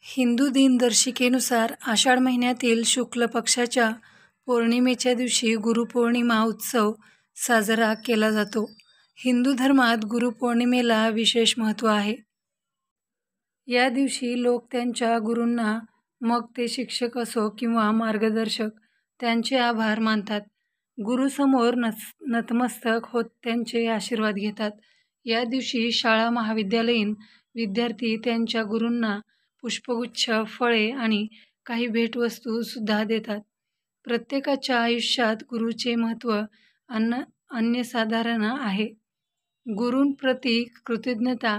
हिंदू दिनदर्शिकेनुसार आषाढ महिन्यातील शुक्ल पक्षाच्या पौर्णिमेच्या दिवशी गुरुपौर्णिमा उत्सव साजरा केला जातो. हिंदू धर्मात गुरुपौर्णिमेला विशेष महत्त्व आहे. या दिवशी लोक त्यांच्या गुरूंना, मग ते शिक्षक असो किंवा मार्गदर्शक, त्यांचे आभार मानतात. गुरुसमोर नतमस्तक होत त्यांचे आशीर्वाद घेतात. या दिवशी शाळा महाविद्यालयीन विद्यार्थी त्यांच्या गुरूंना पुष्पगुच्छ, फळे आणि काही भेटवस्तू सुद्धा देतात. प्रत्येकाच्या आयुष्यात गुरुचे महत्त्व अनन्यसाधारण आहे. गुरूंप्रती कृतज्ञता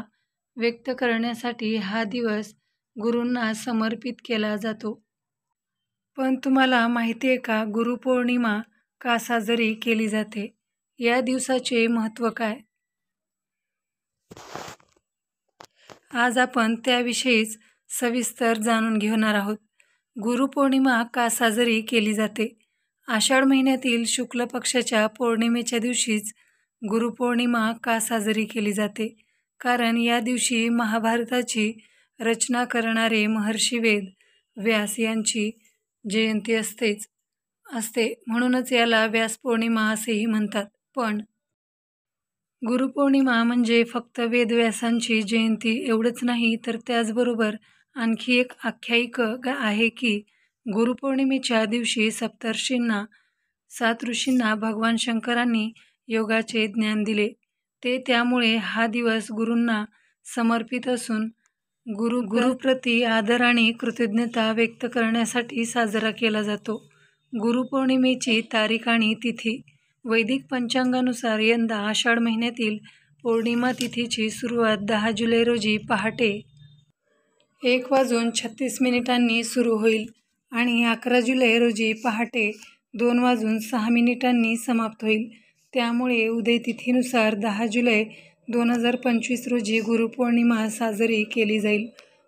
व्यक्त करण्यासाठी हा दिवस गुरूंना समर्पित केला जातो. पण तुम्हाला माहिती आहे का, गुरुपौर्णिमा का साजरी केली जाते? या दिवसाचे महत्त्व काय? आज आपण त्याविषयीच सविस्तर जाणून घेणार आहोत. गुरुपौर्णिमा का साजरी केली जाते? आषाढ महिन्यातील शुक्ल पक्षाच्या पौर्णिमेच्या दिवशीच गुरुपौर्णिमा का साजरी केली जाते? कारण या दिवशी महाभारताची रचना करणारे महर्षी वेद व्यास यांची जयंती असते. म्हणूनच याला व्यास पौर्णिमा असेही म्हणतात. पण गुरुपौर्णिमा म्हणजे फक्त वेदव्यासांची जयंती एवढंच नाही, तर त्याचबरोबर आणखी एक आख्यायिका आहे की गुरुपौर्णिमेच्या दिवशी सप्तर्षींना, 7 ऋषींना भगवान शंकरांनी योगाचे ज्ञान दिले. त्यामुळे हा दिवस गुरूंना समर्पित असून गुरुप्रती आदर आणि कृतज्ञता व्यक्त करण्यासाठी साजरा केला जातो. गुरुपौर्णिमेची तारीख आणि तिथी. वैदिक पंचांगानुसार यंदा आषाढ महिन्यातील पौर्णिमा तिथीची सुरुवात 10 जुलै रोजी पहाटे 1:36 सुरू होईल आणि 11 जुलै रोजी पहाटे 2:06 समाप्त होईल. त्यामुळे उदयतिथीनुसार 10 जुलै 2025 रोजी गुरुपौर्णिमा साजरी केली जाईल.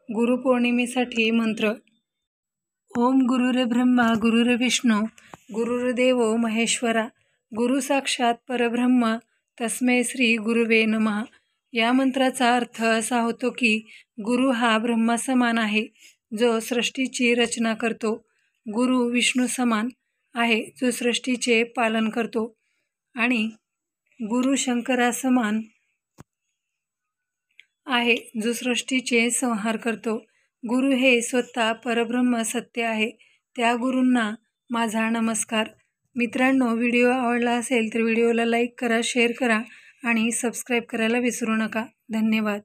गुरुपौर्णिमेसाठी मंत्र. ओम गुरुर्ब्रह्मा गुरुर्विष्णू गुरुर्देवो महेश्वरा गुरु साक्षात परब्रह्म तस्मै श्री गुरुवे नमः. या मंत्राचा अर्थ असा होतो की गुरु हा ब्रह्मासमान आहे, जो सृष्टीची रचना करतो. गुरु विष्णू समान आहे, जो सृष्टीचे पालन करतो. आणि गुरु शंकरासमान आहे, जो सृष्टीचे संहार करतो. गुरु हे स्वतः परब्रह्म सत्य आहे. त्या गुरूंना माझा नमस्कार. मित्रांनो, व्हिडिओ आवडला असेल तर व्हिडिओला लाईक करा, शेअर करा आणि सबस्क्राईब करायला विसरू नका. धन्यवाद.